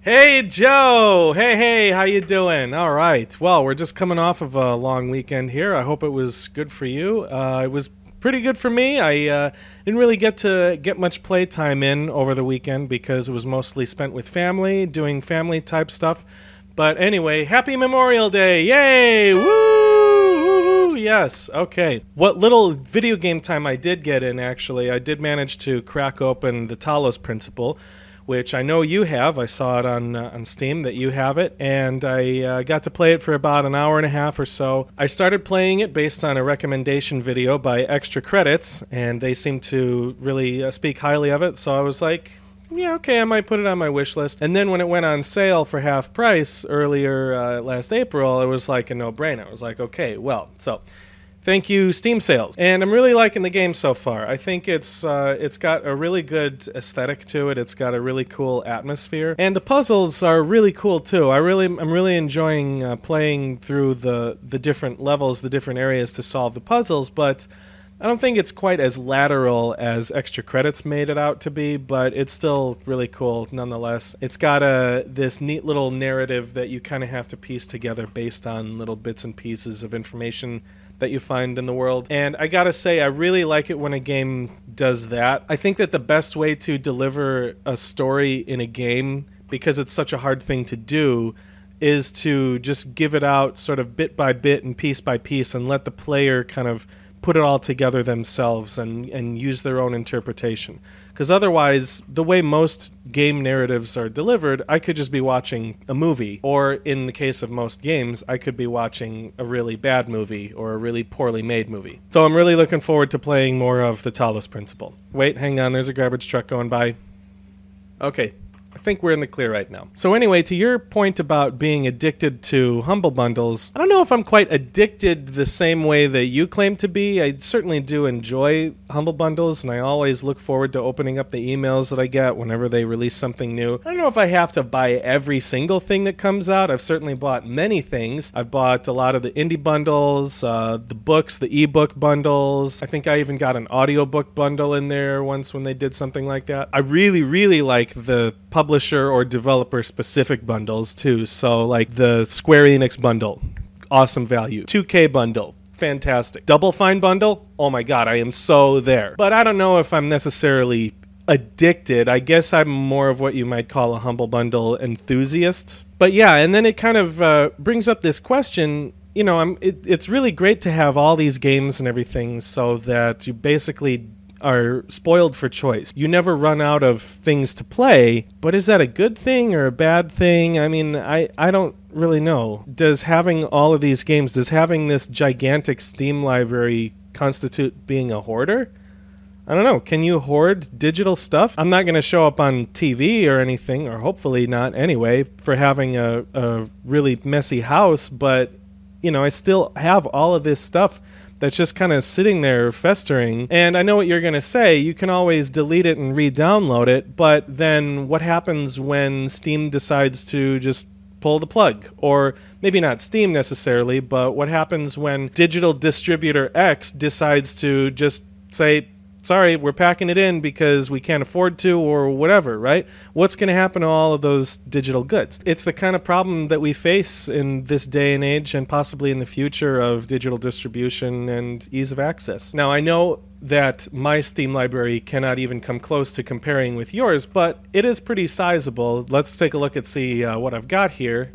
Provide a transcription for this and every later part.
Hey, Joe! Hey, how you doing? All right. Well, we're just coming off of a long weekend here. I hope it was good for you. It was pretty good for me. I didn't really get much playtime in over the weekend because it was mostly spent with family, doing family-type stuff. But anyway, happy Memorial Day! Yay! Woo! Yes, okay. What little video game time I did get in, actually, I did manage to crack open the Talos Principle, which I know you have. I saw it on Steam that you have it, and I got to play it for about an hour and a half or so. I started playing it based on a recommendation video by Extra Credits, and they seemed to really speak highly of it, so I was like, yeah, okay, I might put it on my wish list. And then when it went on sale for half price earlier last April, it was like a no-brainer. I was like, okay, well, so thank you, Steam sales. And I'm really liking the game so far. I think it's got a really good aesthetic to it. It's got a really cool atmosphere. And the puzzles are really cool, too. I'm really enjoying playing through the different levels, the different areas to solve the puzzles, but I don't think it's quite as lateral as Extra Credits made it out to be, but it's still really cool nonetheless. It's got this neat little narrative that you kind of have to piece together based on little bits and pieces of information that you find in the world. And I gotta say, I really like it when a game does that. I think that the best way to deliver a story in a game, because it's such a hard thing to do, is to just give it out sort of bit by bit and piece by piece and let the player kind of put it all together themselves and use their own interpretation. Because otherwise, the way most game narratives are delivered, I could just be watching a movie. Or in the case of most games, I could be watching a really bad movie or a really poorly made movie. So I'm really looking forward to playing more of the Talos Principle. Wait, hang on, there's a garbage truck going by. Okay, I think we're in the clear right now. So anyway, to your point about being addicted to Humble Bundles, I don't know if I'm quite addicted the same way that you claim to be. I certainly do enjoy Humble Bundles, and I always look forward to opening up the emails that I get whenever they release something new. I don't know if I have to buy every single thing that comes out. I've certainly bought many things. I've bought a lot of the indie bundles, the books, the ebook bundles. I think I even got an audiobook bundle in there once when they did something like that. I really, really like the publisher or developer specific bundles too. So like the Square Enix bundle, awesome value. 2K bundle, fantastic. Double Fine bundle, oh my god, I am so there. But I don't know if I'm necessarily addicted. I guess I'm more of what you might call a Humble Bundle enthusiast. But yeah, and then it kind of brings up this question. You know, it's really great to have all these games and everything so that you basically are spoiled for choice. You never run out of things to play, but is that a good thing or a bad thing? I mean, I don't really know. Does having all of these games, does having this gigantic Steam library constitute being a hoarder? I don't know. Can you hoard digital stuff? I'm not going to show up on TV or anything, or hopefully not anyway, for having a really messy house, but, you know, I still have all of this stuff that's just kind of sitting there festering. And I know what you're going to say. You can always delete it and re-download it, but then what happens when Steam decides to just pull the plug? Or maybe not Steam necessarily, but what happens when digital distributor X decides to just say, sorry, we're packing it in because we can't afford to or whatever, right? What's going to happen to all of those digital goods? It's the kind of problem that we face in this day and age and possibly in the future of digital distribution and ease of access. Now, I know that my Steam library cannot even come close to comparing with yours, but it is pretty sizable. Let's take a look and see what I've got here.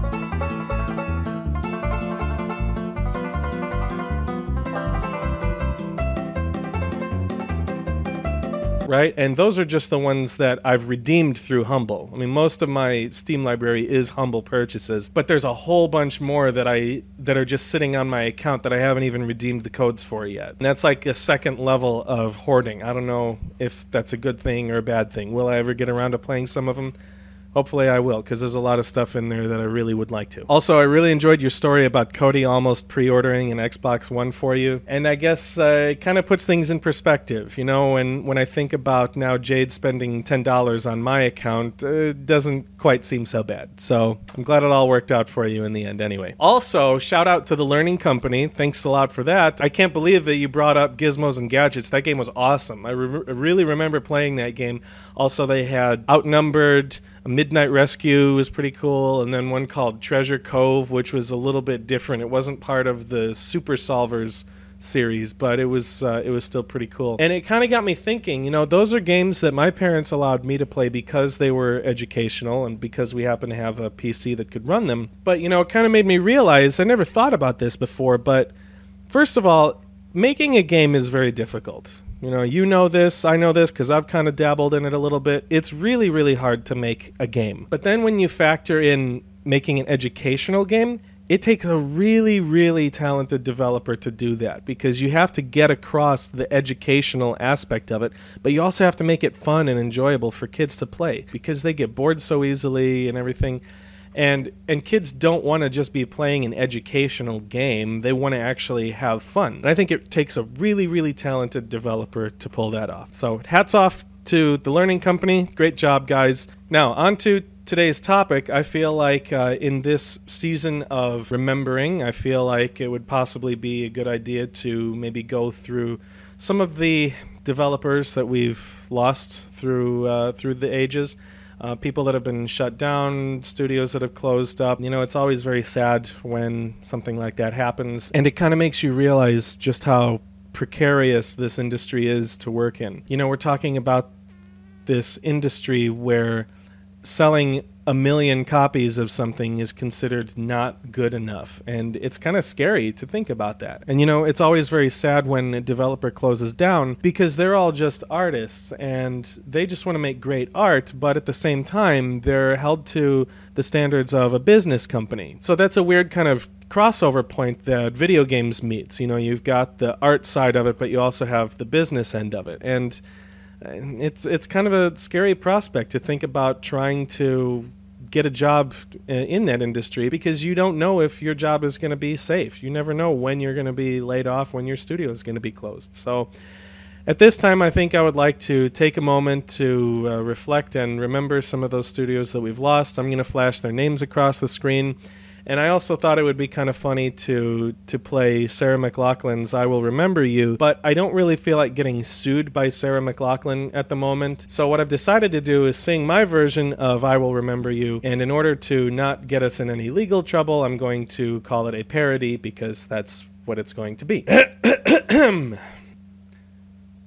Right? And those are just the ones that I've redeemed through Humble. I mean, most of my Steam library is Humble purchases, but there's a whole bunch more that are just sitting on my account that I haven't even redeemed the codes for yet. And that's like a second level of hoarding. I don't know if that's a good thing or a bad thing. Will I ever get around to playing some of them? Hopefully I will, because there's a lot of stuff in there that I really would like to. Also, I really enjoyed your story about Cody almost pre-ordering an Xbox One for you. And I guess it kind of puts things in perspective. You know, when I think about now Jade spending $10 on my account, it doesn't quite seem so bad. So I'm glad it all worked out for you in the end anyway. Also, shout out to the Learning Company. Thanks a lot for that. I can't believe that you brought up Gizmos and Gadgets. That game was awesome. I really remember playing that game. Also, they had Outnumbered, Midnight Rescue was pretty cool, and then one called Treasure Cove, which was a little bit different. It wasn't part of the Super Solvers series, but it was still pretty cool. And it kind of got me thinking, you know, those are games that my parents allowed me to play because they were educational and because we happen to have a PC that could run them. But, you know, it kind of made me realize, I never thought about this before, but first of all, making a game is very difficult. You know this, I know this because I've kind of dabbled in it a little bit. It's really, really hard to make a game. But then when you factor in making an educational game, it takes a really, really talented developer to do that because you have to get across the educational aspect of it, but you also have to make it fun and enjoyable for kids to play because they get bored so easily and everything. And kids don't want to just be playing an educational game. They want to actually have fun. And I think it takes a really, really talented developer to pull that off. So hats off to the Learning Company. Great job, guys. Now, on to today's topic. I feel like in this season of remembering, I feel like it would possibly be a good idea to maybe go through some of the developers that we've lost through the ages. People that have been shut down, studios that have closed up. You know, it's always very sad when something like that happens. And it kind of makes you realize just how precarious this industry is to work in. You know, we're talking about this industry where selling 1 million copies of something is considered not good enough. And it's kind of scary to think about that. And, you know, it's always very sad when a developer closes down because they're all just artists and they just want to make great art, but at the same time, they're held to the standards of a business company. So that's a weird kind of crossover point that video games meets. You know, you've got the art side of it, but you also have the business end of it. And it's kind of a scary prospect to think about trying to get a job in that industry because you don't know if your job is going to be safe. You never know when you're going to be laid off, when your studio is going to be closed. So at this time, I think I would like to take a moment to reflect and remember some of those studios that we've lost. I'm going to flash their names across the screen. And I also thought it would be kind of funny to play Sarah McLachlan's I Will Remember You, but I don't really feel like getting sued by Sarah McLachlan at the moment. So what I've decided to do is sing my version of I Will Remember You, and in order to not get us in any legal trouble, I'm going to call it a parody because that's what it's going to be.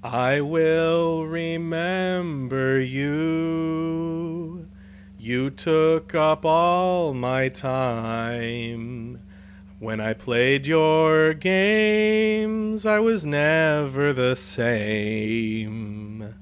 I will remember you. You took up all my time. When I played your games, I was never the same.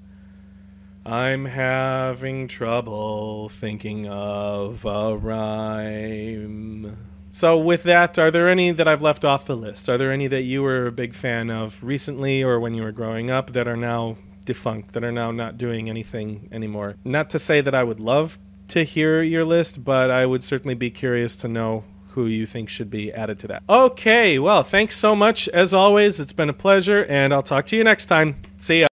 I'm having trouble thinking of a rhyme. So with that, are there any that I've left off the list? Are there any that you were a big fan of recently or when you were growing up that are now defunct, that are now not doing anything anymore? Not to say that I would love to hear your list, but I would certainly be curious to know who you think should be added to that. Okay, well, thanks so much as always. It's been a pleasure, and I'll talk to you next time. See ya.